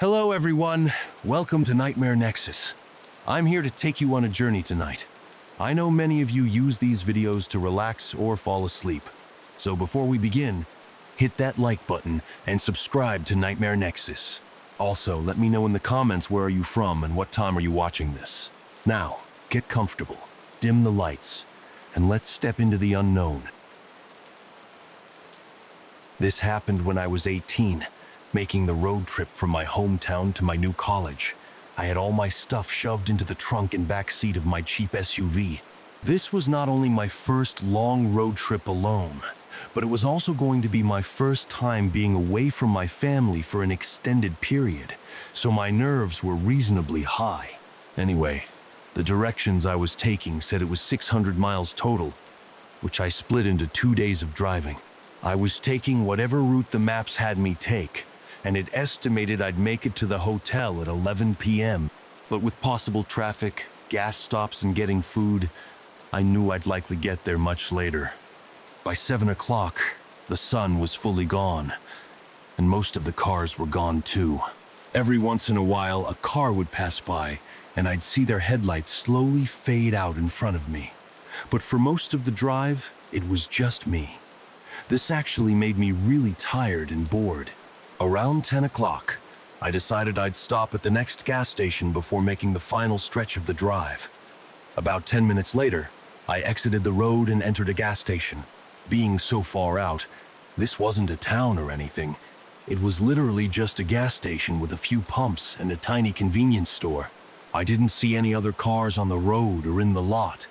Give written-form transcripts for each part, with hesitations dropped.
Hello everyone, welcome to Nightmare Nexus. I'm here to take you on a journey tonight. I know many of you use these videos to relax or fall asleep. So before we begin, hit that like button and subscribe to Nightmare Nexus. Also, let me know in the comments where are you from and what time are you watching this. Now, get comfortable, dim the lights, and let's step into the unknown. This happened when I was 18. Making the road trip from my hometown to my new college. I had all my stuff shoved into the trunk and back seat of my cheap SUV. This was not only my first long road trip alone, but it was also going to be my first time being away from my family for an extended period, so my nerves were reasonably high. Anyway, the directions I was taking said it was 600 miles total, which I split into 2 days of driving. I was taking whatever route the maps had me take, and it estimated I'd make it to the hotel at 11 p.m. But with possible traffic, gas stops, and getting food, I knew I'd likely get there much later. By 7 o'clock, the sun was fully gone, and most of the cars were gone too. Every once in a while, a car would pass by, and I'd see their headlights slowly fade out in front of me. But for most of the drive, it was just me. This actually made me really tired and bored. Around 10 o'clock, I decided I'd stop at the next gas station before making the final stretch of the drive. About 10 minutes later, I exited the road and entered a gas station. Being so far out, this wasn't a town or anything. It was literally just a gas station with a few pumps and a tiny convenience store. I didn't see any other cars on the road or in the lot.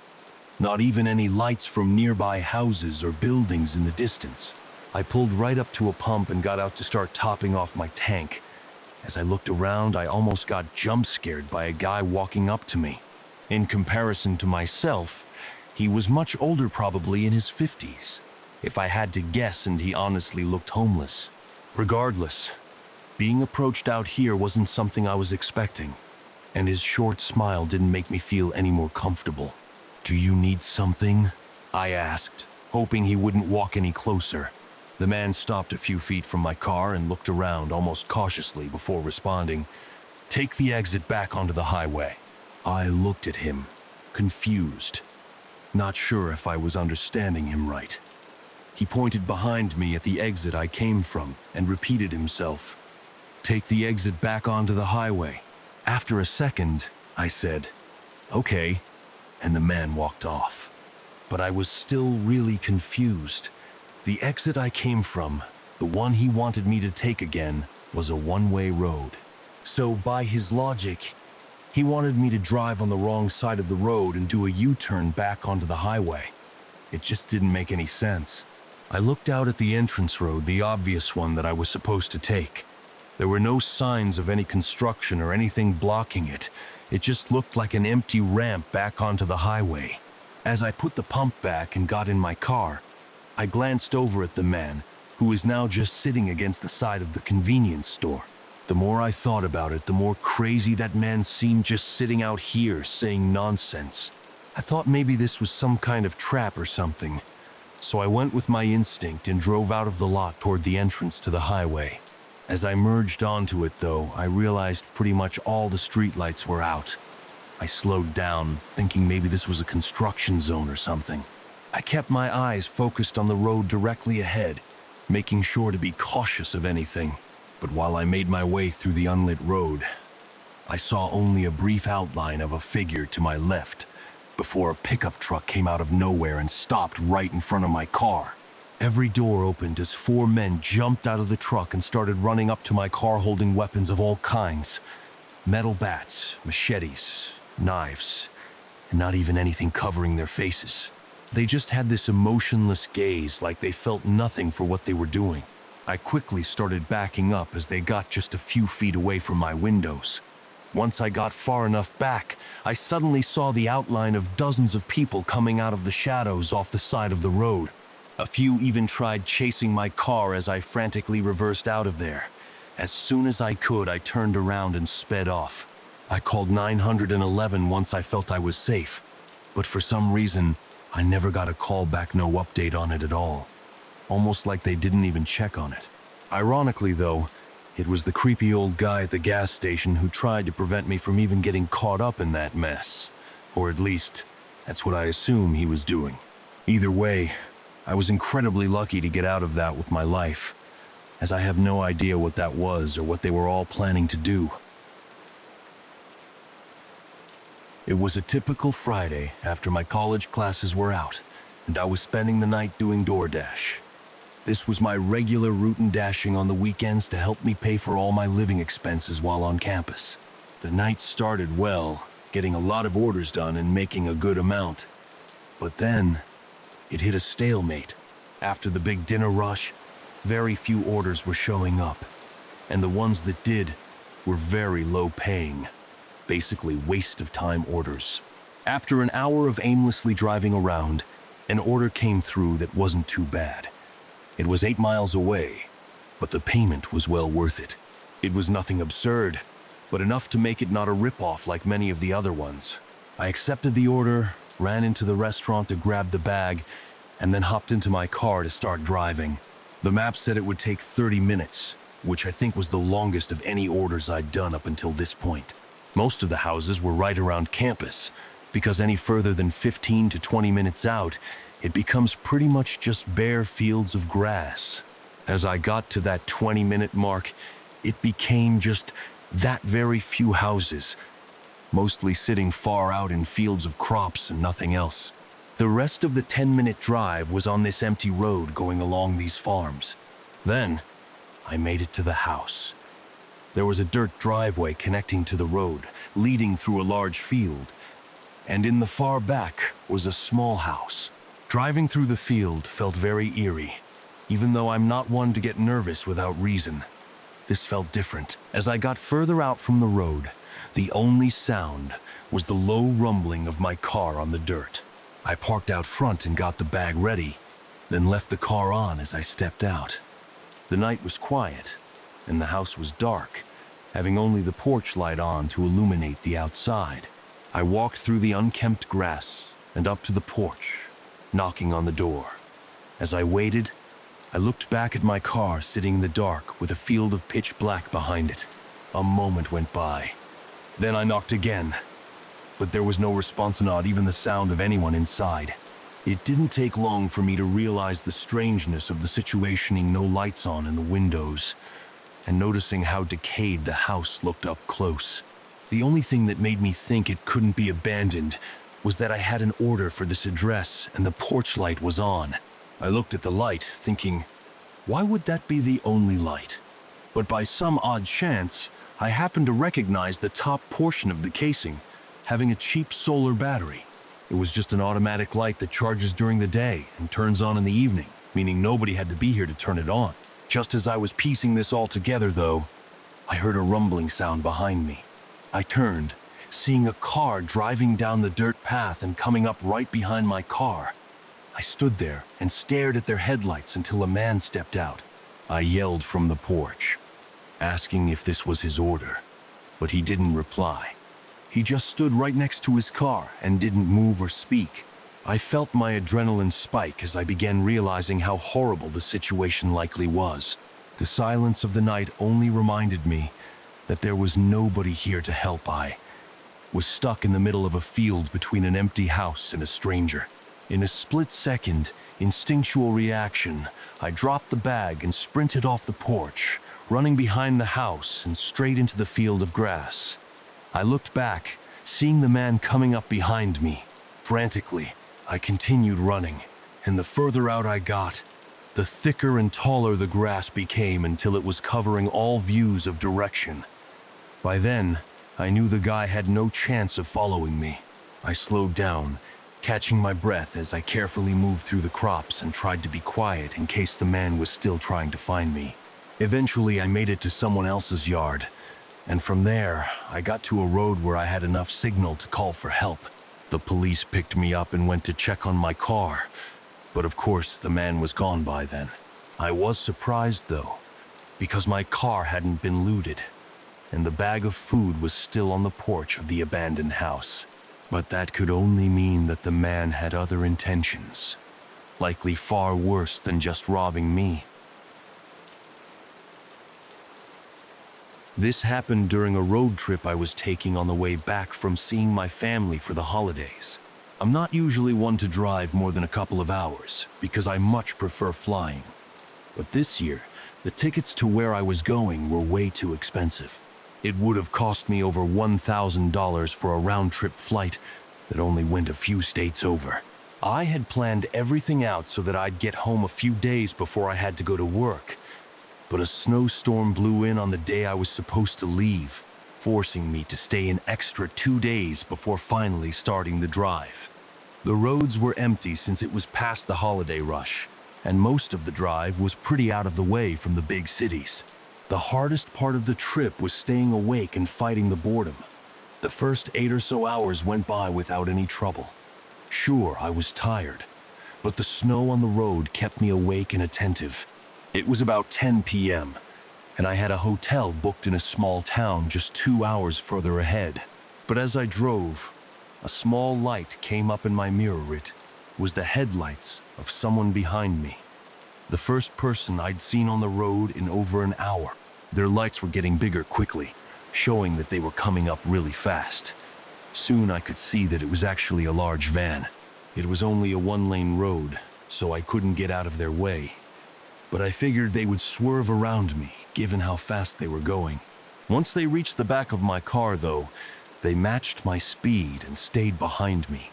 Not even any lights from nearby houses or buildings in the distance. I pulled right up to a pump and got out to start topping off my tank. As I looked around, I almost got jump scared by a guy walking up to me. In comparison to myself, he was much older, probably in his 50s. If I had to guess, and he honestly looked homeless. Regardless, being approached out here wasn't something I was expecting, and his short smile didn't make me feel any more comfortable. "Do you need something?" I asked, hoping he wouldn't walk any closer. The man stopped a few feet from my car and looked around almost cautiously before responding, "Take the exit back onto the highway." I looked at him, confused, not sure if I was understanding him right. He pointed behind me at the exit I came from and repeated himself, "Take the exit back onto the highway." After a second, I said, "Okay," and the man walked off. But I was still really confused. The exit I came from, the one he wanted me to take again, was a one-way road. So by his logic, he wanted me to drive on the wrong side of the road and do a U-turn back onto the highway. It just didn't make any sense. I looked out at the entrance road, the obvious one that I was supposed to take. There were no signs of any construction or anything blocking it. It just looked like an empty ramp back onto the highway. As I put the pump back and got in my car, I glanced over at the man, who was now just sitting against the side of the convenience store. The more I thought about it, the more crazy that man seemed, just sitting out here saying nonsense. I thought maybe this was some kind of trap or something. So I went with my instinct and drove out of the lot toward the entrance to the highway. As I merged onto it, though, I realized pretty much all the streetlights were out. I slowed down, thinking maybe this was a construction zone or something. I kept my eyes focused on the road directly ahead, making sure to be cautious of anything. But while I made my way through the unlit road, I saw only a brief outline of a figure to my left before a pickup truck came out of nowhere and stopped right in front of my car. Every door opened as 4 men jumped out of the truck and started running up to my car holding weapons of all kinds. Metal bats, machetes, knives, and not even anything covering their faces. They just had this emotionless gaze, like they felt nothing for what they were doing. I quickly started backing up as they got just a few feet away from my windows. Once I got far enough back, I suddenly saw the outline of dozens of people coming out of the shadows off the side of the road. A few even tried chasing my car as I frantically reversed out of there. As soon as I could, I turned around and sped off. I called 911 once I felt I was safe, but for some reason, I never got a call back, no update on it at all. Almost like they didn't even check on it. Ironically though, It was the creepy old guy at the gas station who tried to prevent me from even getting caught up in that mess. Or at least, that's what I assume he was doing. Either way, I was incredibly lucky to get out of that with my life, as I have no idea what that was or what they were all planning to do. It was a typical Friday after my college classes were out, and I was spending the night doing DoorDash. This was my regular route and dashing on the weekends to help me pay for all my living expenses while on campus. The night started well, getting a lot of orders done and making a good amount. But then, it hit a stalemate. After the big dinner rush, very few orders were showing up, and the ones that did were very low paying. Basically waste of time orders. After an hour of aimlessly driving around, an order came through that wasn't too bad. It was 8 miles away, but the payment was well worth it. It was nothing absurd, but enough to make it not a rip-off like many of the other ones. I accepted the order, ran into the restaurant to grab the bag, and then hopped into my car to start driving. The map said it would take 30 minutes, which I think was the longest of any orders I'd done up until this point. Most of the houses were right around campus, because any further than 15 to 20 minutes out, it becomes pretty much just bare fields of grass. As I got to that 20-minute mark, it became just that very few houses, mostly sitting far out in fields of crops and nothing else. The rest of the 10-minute drive was on this empty road going along these farms. Then, I made it to the house. There was a dirt driveway connecting to the road, leading through a large field, and in the far back was a small house. Driving through the field felt very eerie, even though I'm not one to get nervous without reason. This felt different. As I got further out from the road, the only sound was the low rumbling of my car on the dirt. I parked out front and got the bag ready, then left the car on as I stepped out. The night was quiet, and the house was dark, having only the porch light on to illuminate the outside. I walked through the unkempt grass and up to the porch, knocking on the door. As I waited, I looked back at my car sitting in the dark with a field of pitch black behind it. A moment went by. Then I knocked again, but there was no response, not even the sound of anyone inside. It didn't take long for me to realize the strangeness of the situation, no lights on in the windows, and noticing how decayed the house looked up close. The only thing that made me think it couldn't be abandoned was that I had an order for this address and the porch light was on. I looked at the light, thinking, why would that be the only light? But by some odd chance, I happened to recognize the top portion of the casing, having a cheap solar battery. It was just an automatic light that charges during the day and turns on in the evening, meaning nobody had to be here to turn it on. Just as I was piecing this all together, though, I heard a rumbling sound behind me. I turned, seeing a car driving down the dirt path and coming up right behind my car. I stood there and stared at their headlights until a man stepped out. I yelled from the porch, asking if this was his order, but he didn't reply. He just stood right next to his car and didn't move or speak. I felt my adrenaline spike as I began realizing how horrible the situation likely was. The silence of the night only reminded me that there was nobody here to help. I was stuck in the middle of a field between an empty house and a stranger. In a split second, instinctual reaction, I dropped the bag and sprinted off the porch, running behind the house and straight into the field of grass. I looked back, seeing the man coming up behind me. Frantically, I continued running, and the further out I got, the thicker and taller the grass became until it was covering all views of direction. By then, I knew the guy had no chance of following me. I slowed down, catching my breath as I carefully moved through the crops and tried to be quiet in case the man was still trying to find me. Eventually, I made it to someone else's yard, and from there, I got to a road where I had enough signal to call for help. The police picked me up and went to check on my car, but of course, the man was gone by then. I was surprised, though, because my car hadn't been looted, and the bag of food was still on the porch of the abandoned house. But that could only mean that the man had other intentions, likely far worse than just robbing me. This happened during a road trip I was taking on the way back from seeing my family for the holidays. I'm not usually one to drive more than a couple of hours because I much prefer flying. But this year, the tickets to where I was going were way too expensive. It would have cost me over $1,000 for a round-trip flight that only went a few states over. I had planned everything out so that I'd get home a few days before I had to go to work. But a snowstorm blew in on the day I was supposed to leave, forcing me to stay an extra 2 days before finally starting the drive. The roads were empty since it was past the holiday rush, and most of the drive was pretty out of the way from the big cities. The hardest part of the trip was staying awake and fighting the boredom. The first 8 or so hours went by without any trouble. Sure, I was tired, but the snow on the road kept me awake and attentive. It was about 10 p.m., and I had a hotel booked in a small town just 2 hours further ahead. But as I drove, a small light came up in my mirror. It was the headlights of someone behind me. The first person I'd seen on the road in over an hour. Their lights were getting bigger quickly, showing that they were coming up really fast. Soon I could see that it was actually a large van. It was only a one-lane road, so I couldn't get out of their way. But I figured they would swerve around me, given how fast they were going. Once they reached the back of my car, though, they matched my speed and stayed behind me.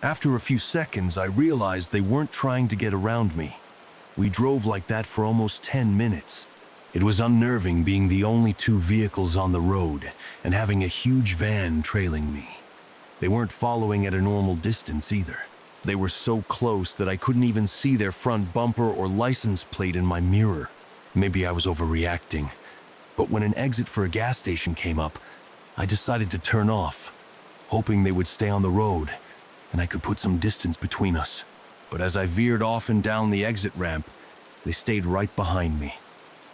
After a few seconds, I realized they weren't trying to get around me. We drove like that for almost 10 minutes. It was unnerving being the only 2 vehicles on the road and having a huge van trailing me. They weren't following at a normal distance either. They were so close that I couldn't even see their front bumper or license plate in my mirror. Maybe I was overreacting, but when an exit for a gas station came up, I decided to turn off, hoping they would stay on the road and I could put some distance between us. But as I veered off and down the exit ramp, they stayed right behind me.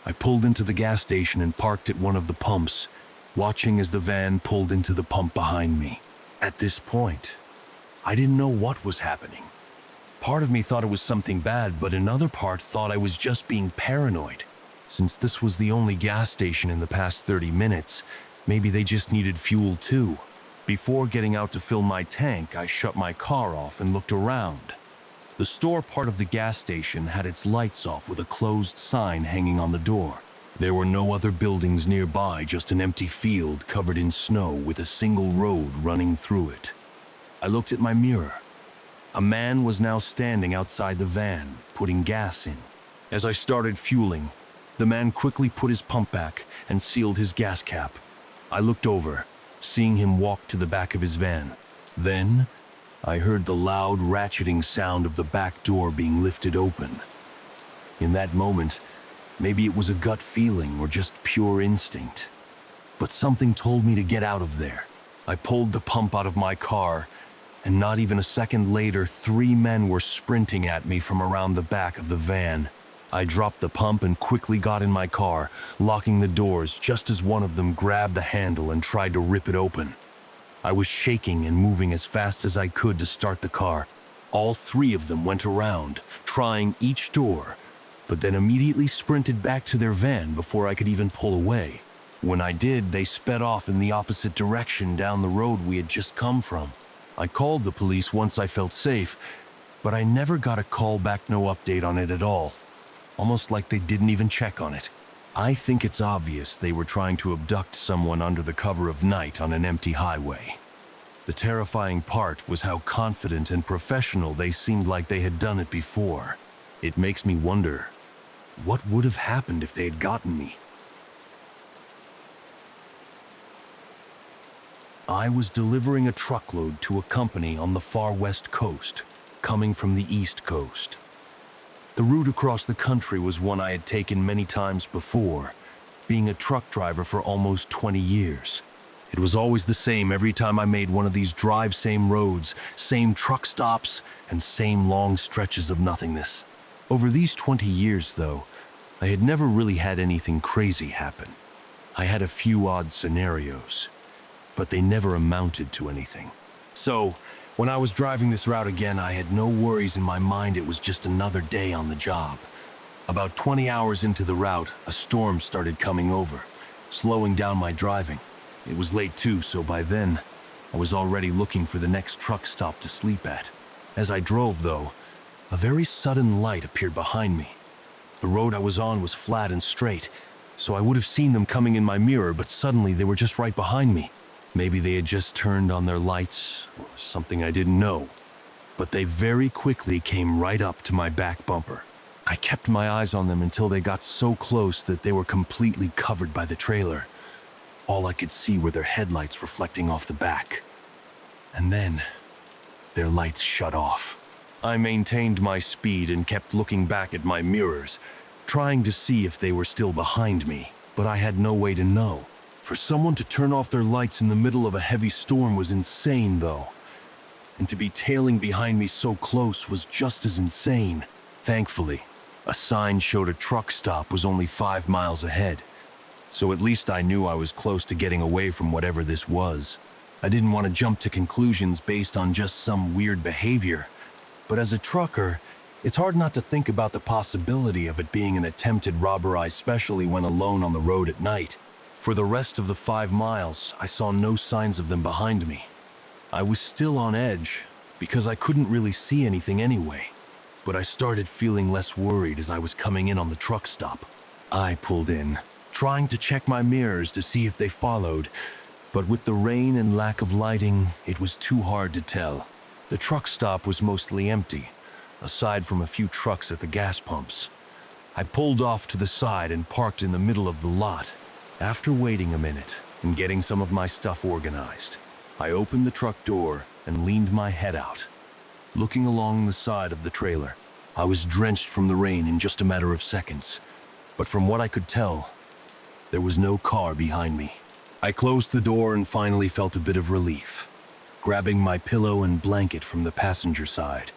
I pulled into the gas station and parked at one of the pumps, watching as the van pulled into the pump behind me. At this point, I didn't know what was happening. Part of me thought it was something bad, but another part thought I was just being paranoid. Since this was the only gas station in the past 30 minutes, maybe they just needed fuel too. Before getting out to fill my tank, I shut my car off and looked around. The store part of the gas station had its lights off with a closed sign hanging on the door. There were no other buildings nearby, just an empty field covered in snow with a single road running through it. I looked at my mirror. A man was now standing outside the van, putting gas in. As I started fueling, the man quickly put his pump back and sealed his gas cap. I looked over, seeing him walk to the back of his van. Then, I heard the loud ratcheting sound of the back door being lifted open. In that moment, maybe it was a gut feeling or just pure instinct, but something told me to get out of there. I pulled the pump out of my car, and not even a second later, 3 men were sprinting at me from around the back of the van. I dropped the pump and quickly got in my car, locking the doors just as one of them grabbed the handle and tried to rip it open. I was shaking and moving as fast as I could to start the car. All 3 of them went around, trying each door, but then immediately sprinted back to their van before I could even pull away. When I did, they sped off in the opposite direction down the road we had just come from. I called the police once I felt safe, but I never got a call back, no update on it at all. Almost like they didn't even check on it. I think it's obvious they were trying to abduct someone under the cover of night on an empty highway. The terrifying part was how confident and professional they seemed, like they had done it before. It makes me wonder, what would have happened if they had gotten me? I was delivering a truckload to a company on the far west coast, coming from the east coast. The route across the country was one I had taken many times before, being a truck driver for almost 20 years. It was always the same every time I made one of these drive same roads, same truck stops, and same long stretches of nothingness. Over these 20 years, though, I had never really had anything crazy happen. I had a few odd scenarios, but they never amounted to anything. So, when I was driving this route again, I had no worries in my mind. It was just another day on the job. About 20 hours into the route, a storm started coming over. slowing down my driving. It was late too, so by then, I was already looking for the next truck stop to sleep at. As I drove, though, a very sudden light appeared behind me. The road I was on was flat and straight, so I would have seen them coming in my mirror, but suddenly they were just right behind me. Maybe they had just turned on their lights, or something I didn't know. But they very quickly came right up to my back bumper. I kept my eyes on them until they got so close that they were completely covered by the trailer. All I could see were their headlights reflecting off the back. And then, their lights shut off. I maintained my speed and kept looking back at my mirrors, trying to see if they were still behind me, but I had no way to know. For someone to turn off their lights in the middle of a heavy storm was insane, though. And to be tailing behind me so close was just as insane. Thankfully, a sign showed a truck stop was only 5 miles ahead, so at least I knew I was close to getting away from whatever this was. I didn't want to jump to conclusions based on just some weird behavior, but as a trucker, it's hard not to think about the possibility of it being an attempted robbery, especially when alone on the road at night. For the rest of the 5 miles, I saw no signs of them behind me. I was still on edge, because I couldn't really see anything anyway, but I started feeling less worried as I was coming in on the truck stop. I pulled in, trying to check my mirrors to see if they followed, but with the rain and lack of lighting, it was too hard to tell. The truck stop was mostly empty, aside from a few trucks at the gas pumps. I pulled off to the side and parked in the middle of the lot. After waiting a minute and getting some of my stuff organized, I opened the truck door and leaned my head out, looking along the side of the trailer. I was drenched from the rain in just a matter of seconds, but from what I could tell, there was no car behind me. I closed the door and finally felt a bit of relief, grabbing my pillow and blanket from the passenger side.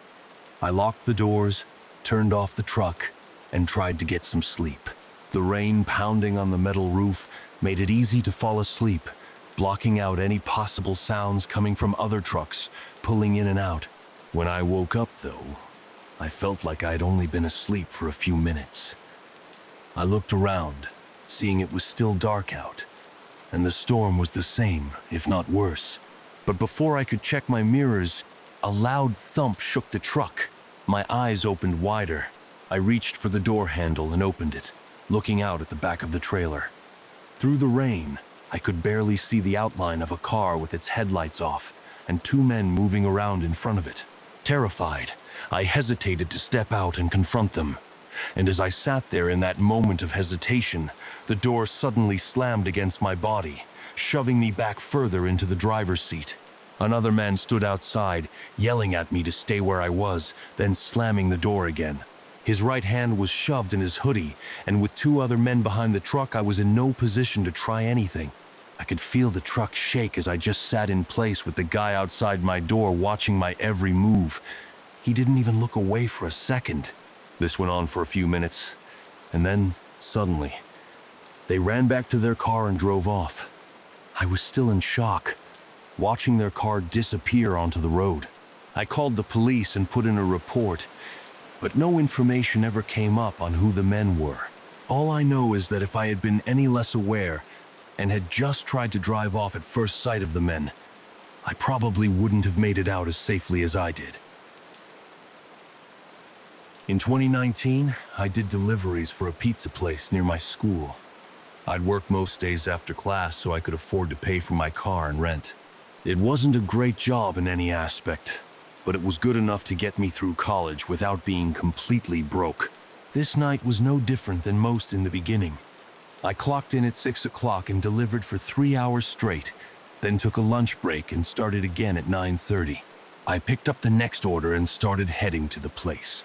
I locked the doors, turned off the truck, and tried to get some sleep. The rain pounding on the metal roof made it easy to fall asleep, blocking out any possible sounds coming from other trucks pulling in and out. When I woke up, though, I felt like I'd only been asleep for a few minutes. I looked around, seeing it was still dark out, and the storm was the same, if not worse. But before I could check my mirrors, a loud thump shook the truck. My eyes opened wider. I reached for the door handle and opened it, looking out at the back of the trailer. Through the rain, I could barely see the outline of a car with its headlights off and 2 men moving around in front of it. Terrified, I hesitated to step out and confront them. And as I sat there in that moment of hesitation, the door suddenly slammed against my body, shoving me back further into the driver's seat. Another man stood outside, yelling at me to stay where I was, then slamming the door again. His right hand was shoved in his hoodie, and with 2 other men behind the truck, I was in no position to try anything. I could feel the truck shake as I just sat in place with the guy outside my door watching my every move. He didn't even look away for a second. This went on for a few minutes, and then, suddenly, they ran back to their car and drove off. I was still in shock, watching their car disappear onto the road. I called the police and put in a report, but no information ever came up on who the men were. All I know is that if I had been any less aware and had just tried to drive off at first sight of the men, I probably wouldn't have made it out as safely as I did. In 2019, I did deliveries for a pizza place near my school. I'd work most days after class so I could afford to pay for my car and rent. It wasn't a great job in any aspect, but it was good enough to get me through college without being completely broke. This night was no different than most in the beginning. I clocked in at 6 o'clock and delivered for 3 hours straight, then took a lunch break and started again at 9:30. I picked up the next order and started heading to the place.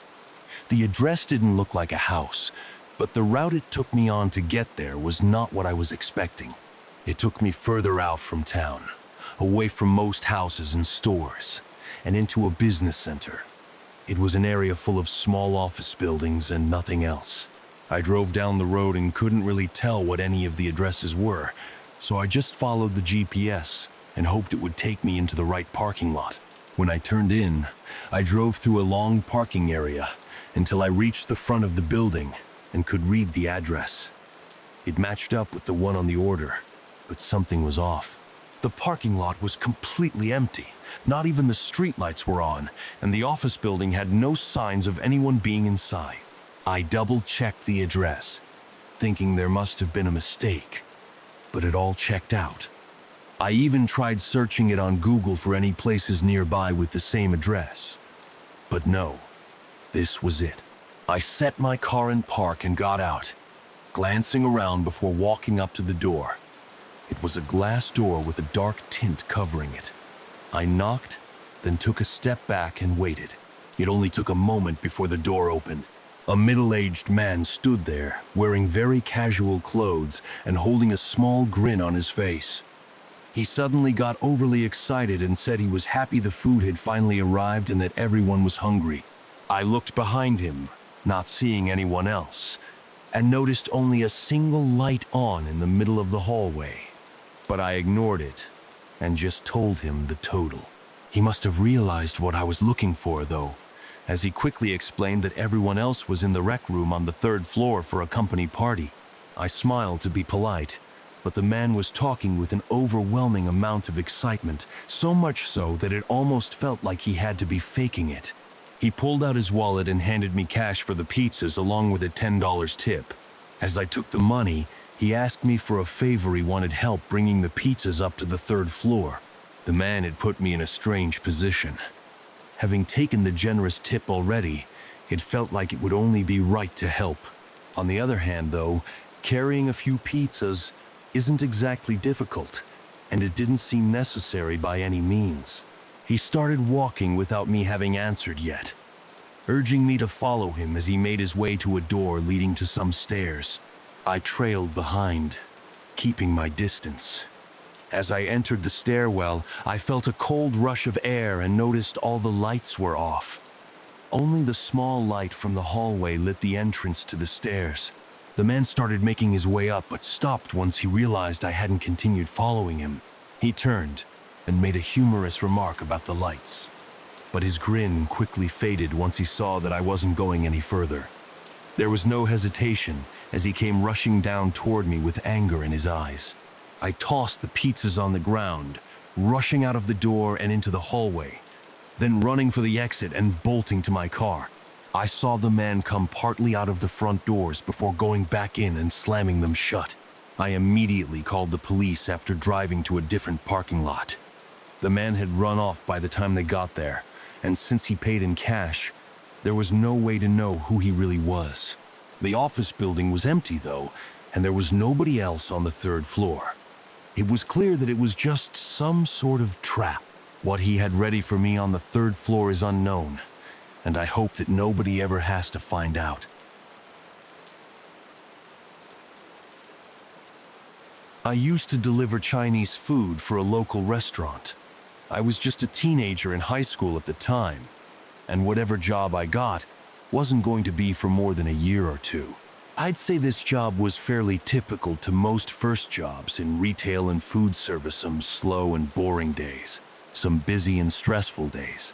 The address didn't look like a house, but the route it took me on to get there was not what I was expecting. It took me further out from town, away from most houses and stores, and into a business center. It was an area full of small office buildings and nothing else. I drove down the road and couldn't really tell what any of the addresses were, so I just followed the GPS and hoped it would take me into the right parking lot. When I turned in, I drove through a long parking area until I reached the front of the building and could read the address. It matched up with the one on the order, but something was off. The parking lot was completely empty. Not even the streetlights were on, and the office building had no signs of anyone being inside. I double-checked the address, thinking there must have been a mistake, but it all checked out. I even tried searching it on Google for any places nearby with the same address. But no, this was it. I set my car in park and got out, glancing around before walking up to the door. It was a glass door with a dark tint covering it. I knocked, then took a step back and waited. It only took a moment before the door opened. A middle-aged man stood there, wearing very casual clothes and holding a small grin on his face. He suddenly got overly excited and said he was happy the food had finally arrived and that everyone was hungry. I looked behind him, not seeing anyone else, and noticed only a single light on in the middle of the hallway. But I ignored it and just told him the total. He must have realized what I was looking for, though, as he quickly explained that everyone else was in the rec room on the 3rd floor for a company party. I smiled to be polite, but the man was talking with an overwhelming amount of excitement, so much so that it almost felt like he had to be faking it. He pulled out his wallet and handed me cash for the pizzas along with a $10 tip. As I took the money, he asked me for a favor. He wanted help bringing the pizzas up to the 3rd floor. The man had put me in a strange position. Having taken the generous tip already, it felt like it would only be right to help. On the other hand, though, carrying a few pizzas isn't exactly difficult, and it didn't seem necessary by any means. He started walking without me having answered yet, urging me to follow him as he made his way to a door leading to some stairs. I trailed behind, keeping my distance. As I entered the stairwell, I felt a cold rush of air and noticed all the lights were off. Only the small light from the hallway lit the entrance to the stairs. The man started making his way up, but stopped once he realized I hadn't continued following him. He turned and made a humorous remark about the lights, but his grin quickly faded once he saw that I wasn't going any further. There was no hesitation as he came rushing down toward me with anger in his eyes. I tossed the pizzas on the ground, rushing out of the door and into the hallway, then running for the exit and bolting to my car. I saw the man come partly out of the front doors before going back in and slamming them shut. I immediately called the police after driving to a different parking lot. The man had run off by the time they got there, and since he paid in cash, there was no way to know who he really was. The office building was empty, though, and there was nobody else on the 3rd floor. It was clear that it was just some sort of trap. What he had ready for me on the 3rd floor is unknown, and I hope that nobody ever has to find out. I used to deliver Chinese food for a local restaurant. I was just a teenager in high school at the time, and whatever job I got wasn't going to be for more than a year or two. I'd say this job was fairly typical to most first jobs in retail and food service, some slow and boring days, some busy and stressful days.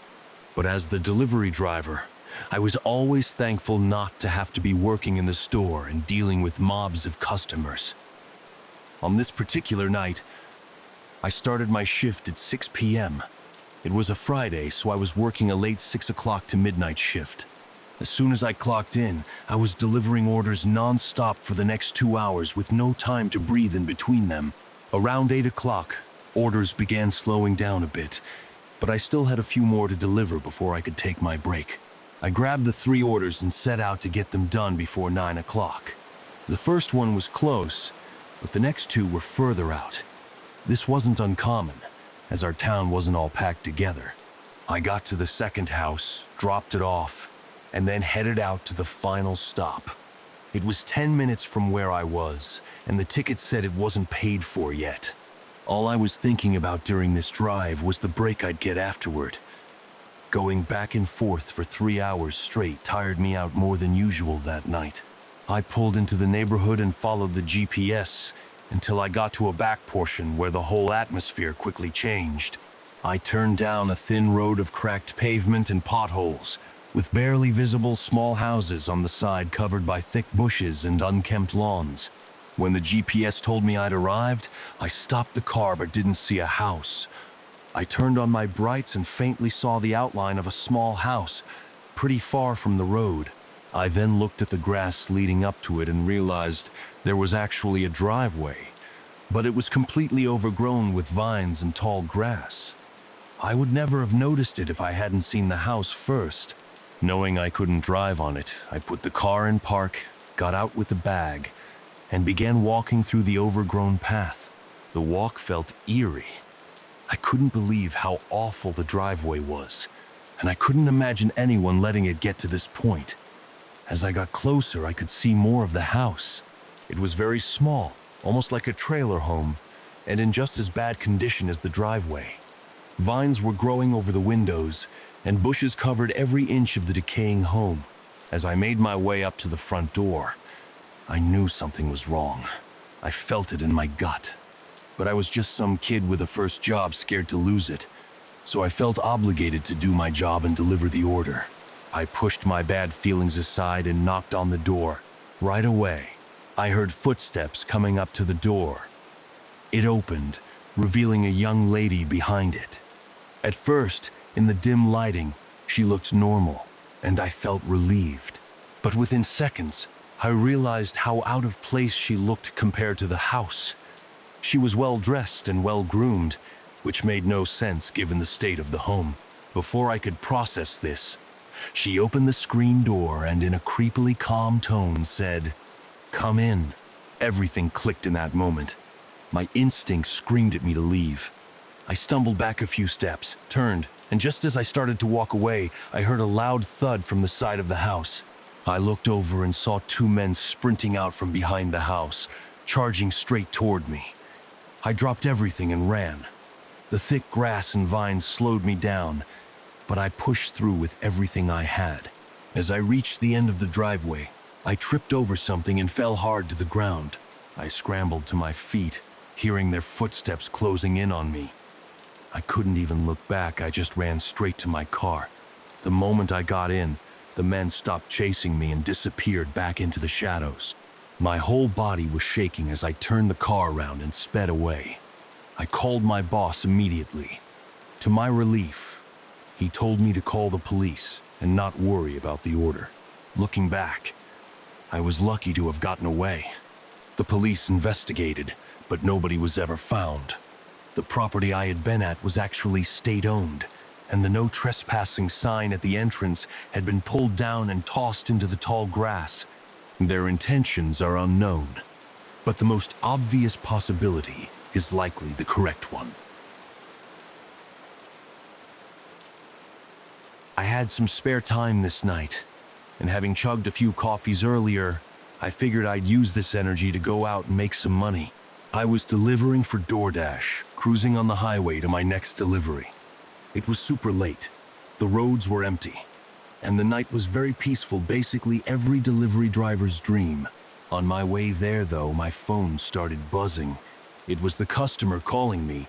But as the delivery driver, I was always thankful not to have to be working in the store and dealing with mobs of customers. On this particular night, I started my shift at 6 p.m. It was a Friday, so I was working a late 6 o'clock to midnight shift. As soon as I clocked in, I was delivering orders non-stop for the next 2 hours with no time to breathe in between them. Around 8 o'clock, orders began slowing down a bit, but I still had a few more to deliver before I could take my break. I grabbed the 3 orders and set out to get them done before 9 o'clock. The first one was close, but the next 2 were further out. This wasn't uncommon, as our town wasn't all packed together. I got to the second house, dropped it off, and then headed out to the final stop. It was 10 minutes from where I was, and the ticket said it wasn't paid for yet. All I was thinking about during this drive was the break I'd get afterward. Going back and forth for 3 hours straight tired me out more than usual that night. I pulled into the neighborhood and followed the GPS until I got to a back portion where the whole atmosphere quickly changed. I turned down a thin road of cracked pavement and potholes, with barely visible small houses on the side covered by thick bushes and unkempt lawns. When the GPS told me I'd arrived, I stopped the car but didn't see a house. I turned on my brights and faintly saw the outline of a small house, pretty far from the road. I then looked at the grass leading up to it and realized there was actually a driveway, but it was completely overgrown with vines and tall grass. I would never have noticed it if I hadn't seen the house first. Knowing I couldn't drive on it, I put the car in park, got out with the bag, and began walking through the overgrown path. The walk felt eerie. I couldn't believe how awful the driveway was, and I couldn't imagine anyone letting it get to this point. As I got closer, I could see more of the house. It was very small, almost like a trailer home, and in just as bad condition as the driveway. Vines were growing over the windows, and bushes covered every inch of the decaying home. As I made my way up to the front door, I knew something was wrong. I felt it in my gut. But I was just some kid with a first job scared to lose it, so I felt obligated to do my job and deliver the order. I pushed my bad feelings aside and knocked on the door. Right away, I heard footsteps coming up to the door. It opened, revealing a young lady behind it. At first, in the dim lighting, she looked normal, and I felt relieved. But within seconds, I realized how out of place she looked compared to the house. She was well dressed and well groomed, which made no sense given the state of the home. Before I could process this, she opened the screen door and in a creepily calm tone said, "Come in." Everything clicked in that moment. My instinct screamed at me to leave. I stumbled back a few steps, turned, and just as I started to walk away, I heard a loud thud from the side of the house. I looked over and saw two men sprinting out from behind the house, charging straight toward me. I dropped everything and ran. The thick grass and vines slowed me down, but I pushed through with everything I had. As I reached the end of the driveway, I tripped over something and fell hard to the ground. I scrambled to my feet, hearing their footsteps closing in on me. I couldn't even look back, I just ran straight to my car. The moment I got in, the men stopped chasing me and disappeared back into the shadows. My whole body was shaking as I turned the car around and sped away. I called my boss immediately. To my relief, he told me to call the police and not worry about the order. Looking back, I was lucky to have gotten away. The police investigated, but nobody was ever found. The property I had been at was actually state-owned, and the no trespassing sign at the entrance had been pulled down and tossed into the tall grass. Their intentions are unknown, but the most obvious possibility is likely the correct one. I had some spare time this night, and having chugged a few coffees earlier, I figured I'd use this energy to go out and make some money. I was delivering for DoorDash, cruising on the highway to my next delivery. It was super late. The roads were empty, and the night was very peaceful, basically every delivery driver's dream. On my way there, though, my phone started buzzing. It was the customer calling me,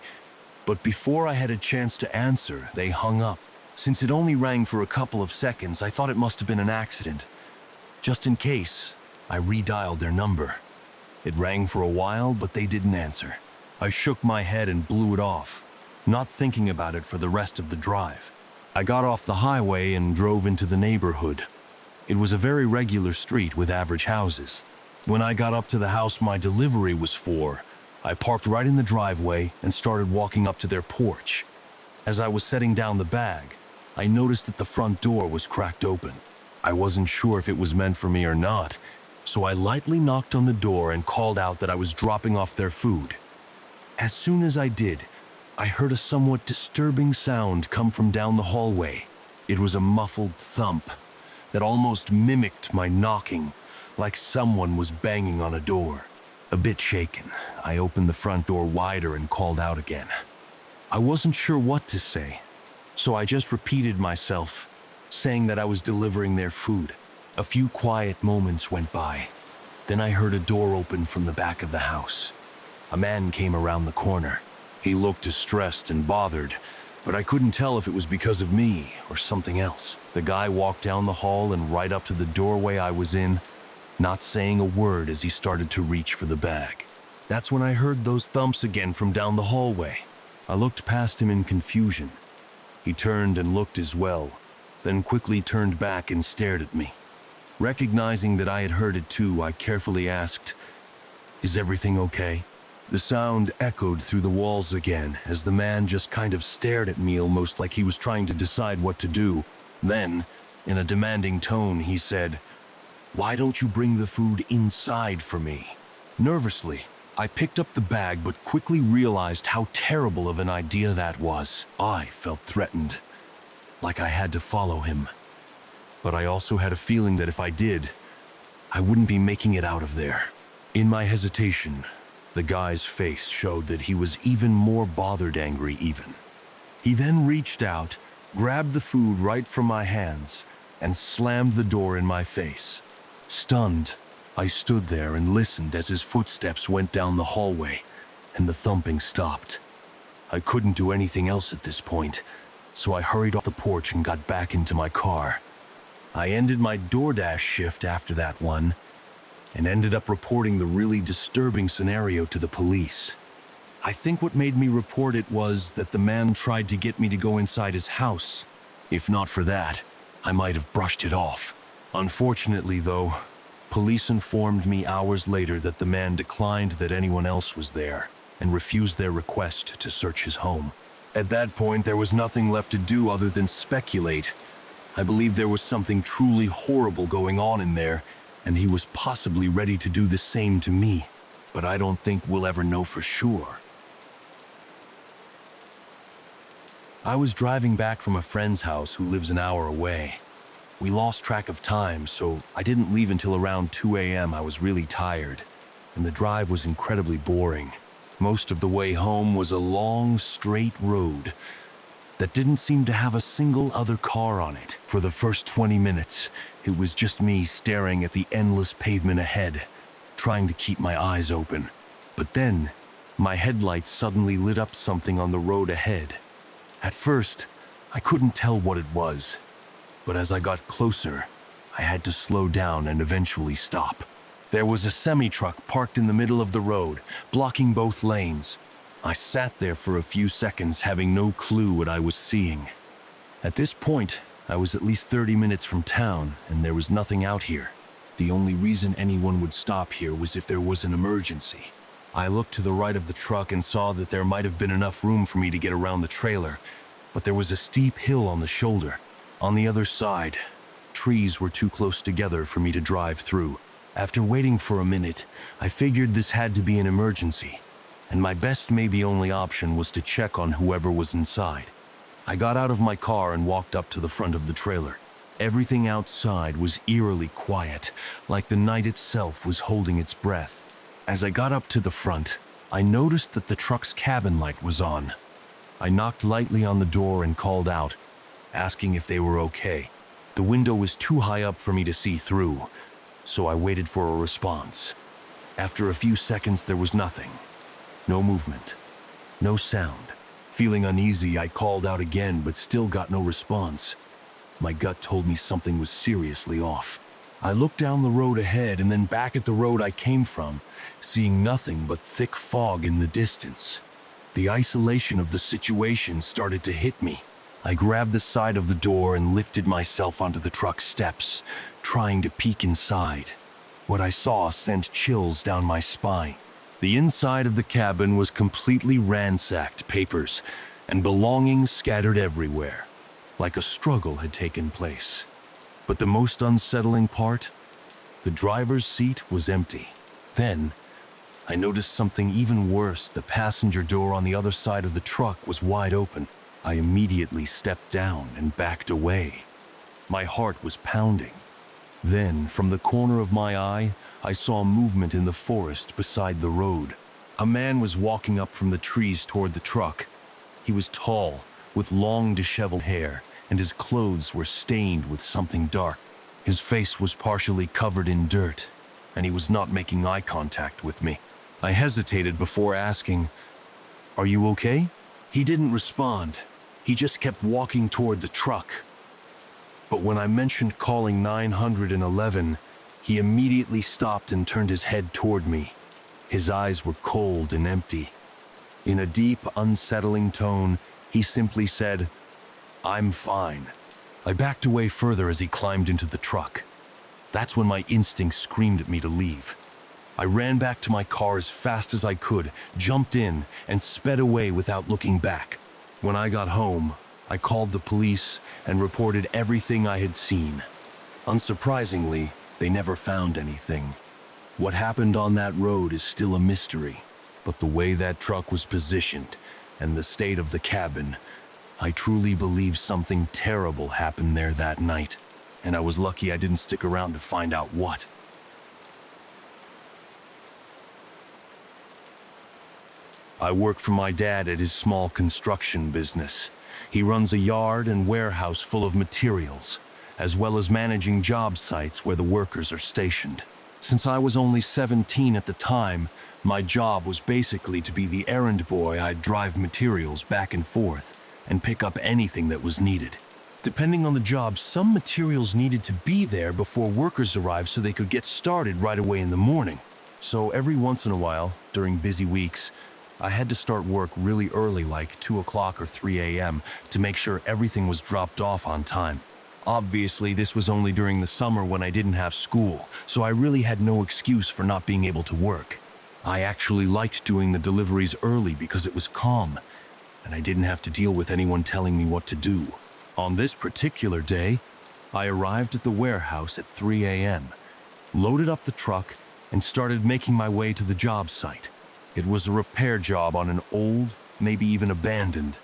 but before I had a chance to answer, they hung up. Since it only rang for a couple of seconds, I thought it must have been an accident. Just in case, I redialed their number. It rang for a while, but they didn't answer. I shook my head and blew it off, not thinking about it for the rest of the drive. I got off the highway and drove into the neighborhood. It was a very regular street with average houses. When I got up to the house my delivery was for, I parked right in the driveway and started walking up to their porch. As I was setting down the bag, I noticed that the front door was cracked open. I wasn't sure if it was meant for me or not, so I lightly knocked on the door and called out that I was dropping off their food. As soon as I did, I heard a somewhat disturbing sound come from down the hallway. It was a muffled thump that almost mimicked my knocking, like someone was banging on a door. A bit shaken, I opened the front door wider and called out again. I wasn't sure what to say, so I just repeated myself, saying that I was delivering their food. A few quiet moments went by. Then I heard a door open from the back of the house. A man came around the corner. He looked distressed and bothered, but I couldn't tell if it was because of me or something else. The guy walked down the hall and right up to the doorway I was in. not saying a word as he started to reach for the bag. That's when I heard those thumps again from down the hallway. I looked past him in confusion. He turned and looked as well, then quickly turned back and stared at me. Recognizing that I had heard it too, I carefully asked, "Is everything okay?" The sound echoed through the walls again as the man just kind of stared at me, almost like he was trying to decide what to do. Then, in a demanding tone, he said, "Why don't you bring the food inside for me?" Nervously, I picked up the bag but quickly realized how terrible of an idea that was. I felt threatened, like I had to follow him. But I also had a feeling that if I did, I wouldn't be making it out of there. In my hesitation, the guy's face showed that he was even more bothered, angry even. He then reached out, grabbed the food right from my hands, and slammed the door in my face. Stunned, I stood there and listened as his footsteps went down the hallway, and the thumping stopped. I couldn't do anything else at this point, so I hurried off the porch and got back into my car. I ended my DoorDash shift after that one, and ended up reporting the really disturbing scenario to the police. I think what made me report it was that the man tried to get me to go inside his house. If not for that, I might have brushed it off. Unfortunately, though, police informed me hours later that the man declined that anyone else was there and refused their request to search his home. At that point, there was nothing left to do other than speculate. I believe there was something truly horrible going on in there, and he was possibly ready to do the same to me. But I don't think we'll ever know for sure. I was driving back from a friend's house who lives an hour away. We lost track of time, so I didn't leave until around 2 a.m. I was really tired, and the drive was incredibly boring. Most of the way home was a long, straight road that didn't seem to have a single other car on it. For the first 20 minutes, it was just me staring at the endless pavement ahead, trying to keep my eyes open. But then, my headlights suddenly lit up something on the road ahead. At first, I couldn't tell what it was, but as I got closer, I had to slow down and eventually stop. There was a semi-truck parked in the middle of the road, blocking both lanes. I sat there for a few seconds, having no clue what I was seeing. At this point, I was at least 30 minutes from town, and there was nothing out here. The only reason anyone would stop here was if there was an emergency. I looked to the right of the truck and saw that there might have been enough room for me to get around the trailer, but there was a steep hill on the shoulder. On the other side, trees were too close together for me to drive through. After waiting for a minute, I figured this had to be an emergency, and my best maybe only option was to check on whoever was inside. I got out of my car and walked up to the front of the trailer. Everything outside was eerily quiet, like the night itself was holding its breath. As I got up to the front, I noticed that the truck's cabin light was on. I knocked lightly on the door and called out, asking if they were okay. The window was too high up for me to see through, so I waited for a response. After a few seconds, there was nothing. No movement. No sound. Feeling uneasy, I called out again, but still got no response. My gut told me something was seriously off. I looked down the road ahead and then back at the road I came from, seeing nothing but thick fog in the distance. The isolation of the situation started to hit me. I grabbed the side of the door and lifted myself onto the truck steps, trying to peek inside. What I saw sent chills down my spine. The inside of the cabin was completely ransacked, papers and belongings scattered everywhere, like a struggle had taken place. But the most unsettling part, the driver's seat was empty. Then, I noticed something even worse. The passenger door on the other side of the truck was wide open. I immediately stepped down and backed away. My heart was pounding. Then, from the corner of my eye, I saw movement in the forest beside the road. A man was walking up from the trees toward the truck. He was tall, with long disheveled hair, and his clothes were stained with something dark. His face was partially covered in dirt, and he was not making eye contact with me. I hesitated before asking, "Are you okay?" He didn't respond. He just kept walking toward the truck. But when I mentioned calling 911, He immediately stopped and turned his head toward me. His eyes were cold and empty. In a deep, unsettling tone, he simply said, "I'm fine." I backed away further as he climbed into the truck. That's when my instincts screamed at me to leave. I ran back to my car as fast as I could, jumped in, and sped away without looking back. When I got home, I called the police and reported everything I had seen. Unsurprisingly, they never found anything. What happened on that road is still a mystery, but the way that truck was positioned and the state of the cabin, I truly believe something terrible happened there that night, and I was lucky I didn't stick around to find out what. I work for my dad at his small construction business. He runs a yard and warehouse full of materials, as well as managing job sites where the workers are stationed. Since I was only 17 at the time, my job was basically to be the errand boy. I'd drive materials back and forth and pick up anything that was needed. Depending on the job, some materials needed to be there before workers arrived so they could get started right away in the morning. So every once in a while, during busy weeks, I had to start work really early, like 2 o'clock or 3 a.m., to make sure everything was dropped off on time. Obviously, this was only during the summer when I didn't have school, so I really had no excuse for not being able to work. I actually liked doing the deliveries early because it was calm, and I didn't have to deal with anyone telling me what to do. On this particular day, I arrived at the warehouse at 3 a.m., loaded up the truck, and started making my way to the job site. It was a repair job on an old, maybe even abandoned,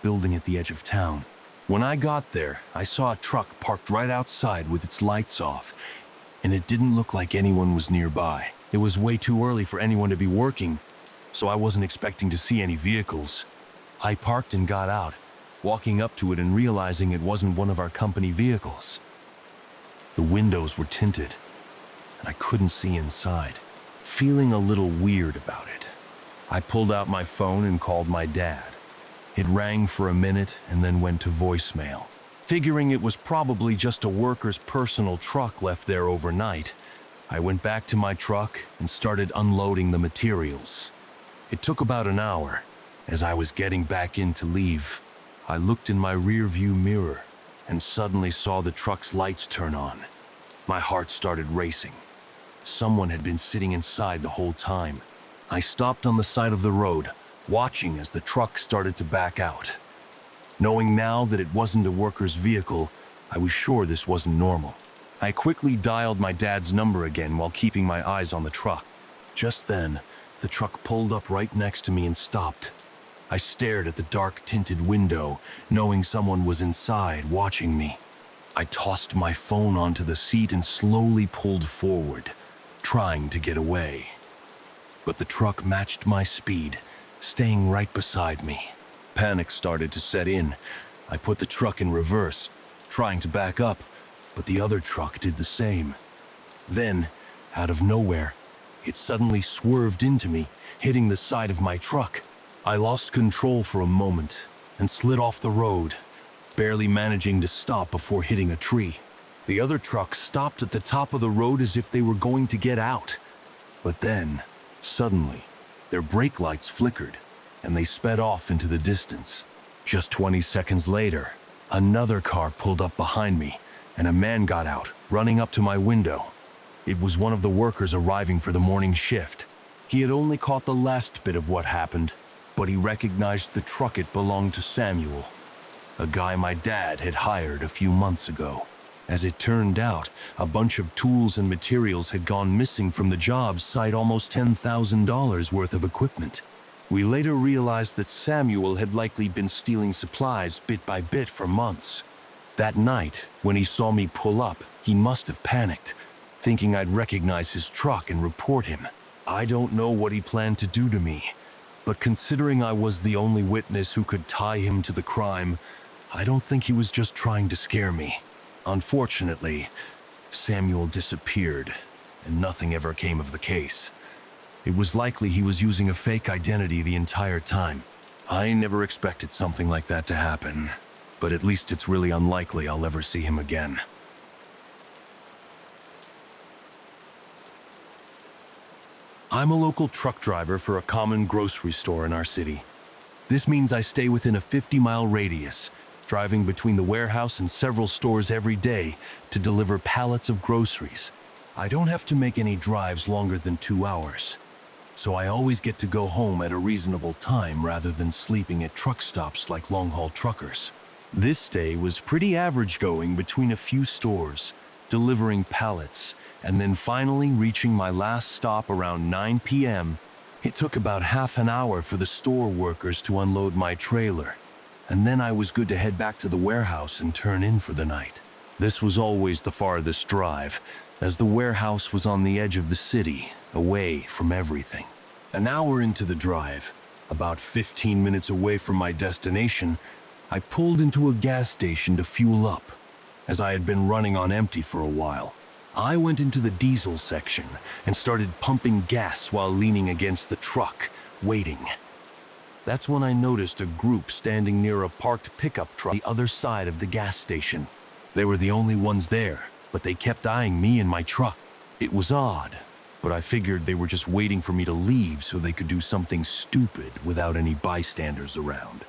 building at the edge of town. When I got there, I saw a truck parked right outside with its lights off, and it didn't look like anyone was nearby. It was way too early for anyone to be working, so I wasn't expecting to see any vehicles. I parked and got out, walking up to it and realizing it wasn't one of our company vehicles. The windows were tinted, and I couldn't see inside, feeling a little weird about it. I pulled out my phone and called my dad. It rang for a minute and then went to voicemail. Figuring it was probably just a worker's personal truck left there overnight, I went back to my truck and started unloading the materials. It took about an hour. As I was getting back in to leave, I looked in my rearview mirror and suddenly saw the truck's lights turn on. My heart started racing. Someone had been sitting inside the whole time. I stopped on the side of the road, watching as the truck started to back out. Knowing now that it wasn't a worker's vehicle, I was sure this wasn't normal. I quickly dialed my dad's number again while keeping my eyes on the truck. Just then, the truck pulled up right next to me and stopped. I stared at the dark tinted window, knowing someone was inside watching me. I tossed my phone onto the seat and slowly pulled forward, trying to get away. But the truck matched my speed, staying right beside me. Panic started to set in. I put the truck in reverse, trying to back up, but the other truck did the same. Then, out of nowhere, it suddenly swerved into me, hitting the side of my truck. I lost control for a moment and slid off the road, barely managing to stop before hitting a tree. The other truck stopped at the top of the road as if they were going to get out. But then, suddenly, their brake lights flickered, and they sped off into the distance. Just 20 seconds later, another car pulled up behind me, and a man got out, running up to my window. It was one of the workers arriving for the morning shift. He had only caught the last bit of what happened, but he recognized the truck. It belonged to Samuel, a guy my dad had hired a few months ago. As it turned out, a bunch of tools and materials had gone missing from the job site, almost $10,000 worth of equipment. We later realized that Samuel had likely been stealing supplies bit by bit for months. That night, when he saw me pull up, he must have panicked, thinking I'd recognize his truck and report him. I don't know what he planned to do to me, but considering I was the only witness who could tie him to the crime, I don't think he was just trying to scare me. Unfortunately, Samuel disappeared, and nothing ever came of the case. It was likely he was using a fake identity the entire time. I never expected something like that to happen, but at least it's really unlikely I'll ever see him again. I'm a local truck driver for a common grocery store in our city. This means I stay within a 50-mile radius, driving between the warehouse and several stores every day to deliver pallets of groceries. I don't have to make any drives longer than 2 hours, so I always get to go home at a reasonable time rather than sleeping at truck stops like long-haul truckers. This day was pretty average, going between a few stores, delivering pallets, and then finally reaching my last stop around 9 p.m. It took about half an hour for the store workers to unload my trailer, and then I was good to head back to the warehouse and turn in for the night. This was always the farthest drive, as the warehouse was on the edge of the city, away from everything. An hour into the drive, about 15 minutes away from my destination, I pulled into a gas station to fuel up, as I had been running on empty for a while. I went into the diesel section and started pumping gas while leaning against the truck, waiting. That's when I noticed a group standing near a parked pickup truck on the other side of the gas station. They were the only ones there, but they kept eyeing me and my truck. It was odd, but I figured they were just waiting for me to leave so they could do something stupid without any bystanders around.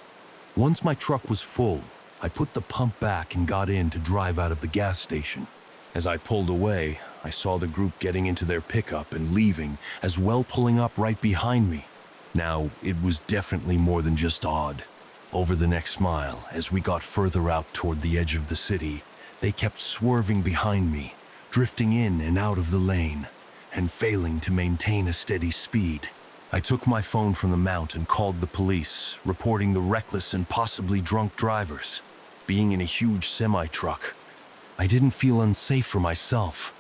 Once my truck was full, I put the pump back and got in to drive out of the gas station. As I pulled away, I saw the group getting into their pickup and leaving, as well pulling up right behind me. Now, it was definitely more than just odd. Over the next mile, as we got further out toward the edge of the city, they kept swerving behind me, drifting in and out of the lane, and failing to maintain a steady speed. I took my phone from the mount and called the police, reporting the reckless and possibly drunk drivers. Being in a huge semi-truck, I didn't feel unsafe for myself,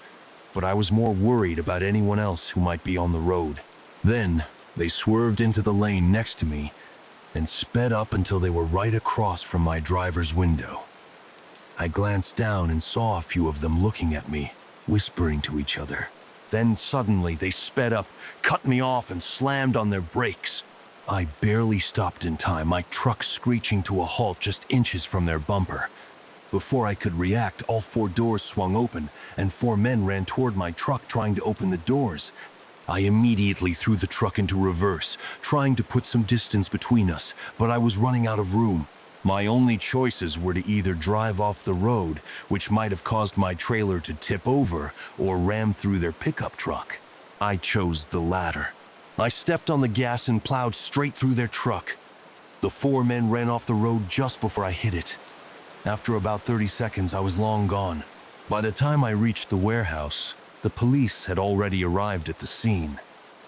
but I was more worried about anyone else who might be on the road. Then, they swerved into the lane next to me and sped up until they were right across from my driver's window. I glanced down and saw a few of them looking at me, whispering to each other. Then suddenly they sped up, cut me off, and slammed on their brakes. I barely stopped in time, my truck screeching to a halt just inches from their bumper. Before I could react, all 4 doors swung open, and 4 men ran toward my truck trying to open the doors. I immediately threw the truck into reverse, trying to put some distance between us, but I was running out of room. My only choices were to either drive off the road, which might have caused my trailer to tip over, or ram through their pickup truck. I chose the latter. I stepped on the gas and plowed straight through their truck. The 4 men ran off the road just before I hit it. After about 30 seconds, I was long gone. By the time I reached the warehouse, the police had already arrived at the scene.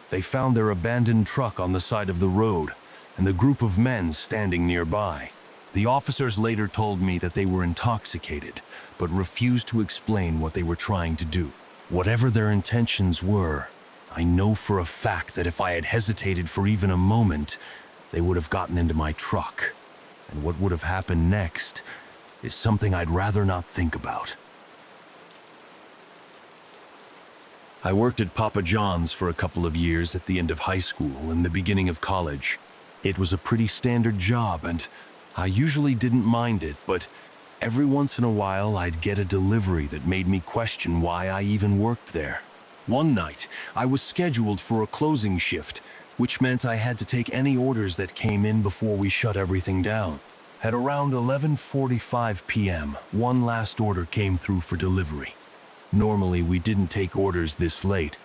They found their abandoned truck on the side of the road, and the group of men standing nearby. The officers later told me that they were intoxicated, but refused to explain what they were trying to do. Whatever their intentions were, I know for a fact that if I had hesitated for even a moment, they would have gotten into my truck. And what would have happened next is something I'd rather not think about. I worked at Papa John's for a couple of years at the end of high school and the beginning of college. It was a pretty standard job, and I usually didn't mind it, but every once in a while I'd get a delivery that made me question why I even worked there. One night, I was scheduled for a closing shift, which meant I had to take any orders that came in before we shut everything down. At around 11:45 p.m., one last order came through for delivery. Normally, we didn't take orders this late,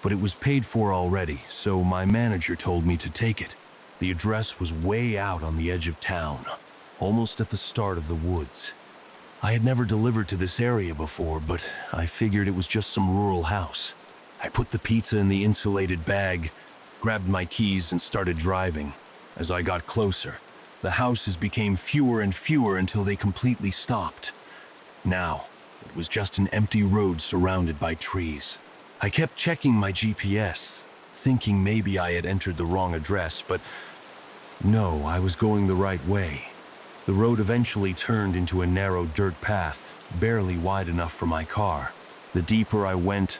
but it was paid for already, so my manager told me to take it. The address was way out on the edge of town, almost at the start of the woods. I had never delivered to this area before, but I figured it was just some rural house. I put the pizza in the insulated bag, grabbed my keys, and started driving. As I got closer, the houses became fewer and fewer until they completely stopped. Now, it was just an empty road surrounded by trees. I kept checking my GPS, thinking maybe I had entered the wrong address, but no, I was going the right way. The road eventually turned into a narrow dirt path, barely wide enough for my car. The deeper I went,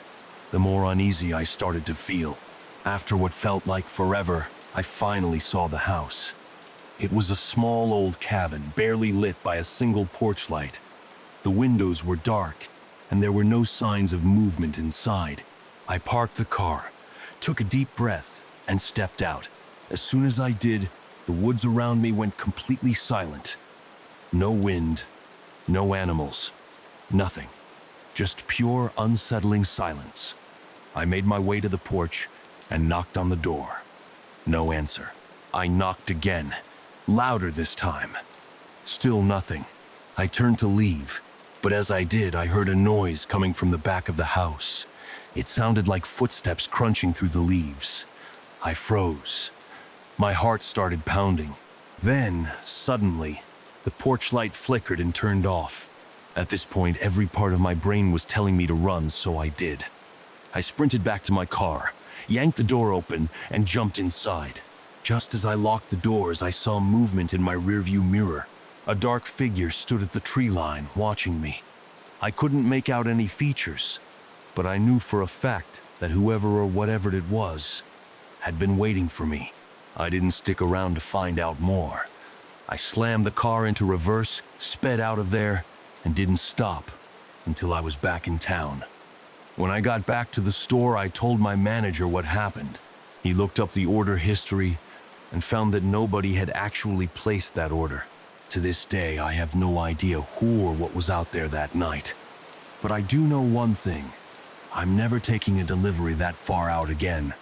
the more uneasy I started to feel. After what felt like forever, I finally saw the house. It was a small old cabin, barely lit by a single porch light. The windows were dark, and there were no signs of movement inside. I parked the car, took a deep breath, and stepped out. As soon as I did, the woods around me went completely silent. No wind, no animals, nothing. Just pure, unsettling silence. I made my way to the porch and knocked on the door. No answer. I knocked again, louder this time. Still nothing. I turned to leave, but as I did, I heard a noise coming from the back of the house. It sounded like footsteps crunching through the leaves. I froze. My heart started pounding. Then, suddenly, the porch light flickered and turned off. At this point, every part of my brain was telling me to run, so I did. I sprinted back to my car, yanked the door open, and jumped inside. Just as I locked the doors, I saw movement in my rearview mirror. A dark figure stood at the tree line, watching me. I couldn't make out any features, but I knew for a fact that whoever or whatever it was had been waiting for me. I didn't stick around to find out more. I slammed the car into reverse, sped out of there, and didn't stop until I was back in town. When I got back to the store, I told my manager what happened. He looked up the order history and found that nobody had actually placed that order. To this day, I have no idea who or what was out there that night. But I do know one thing. I'm never taking a delivery that far out again.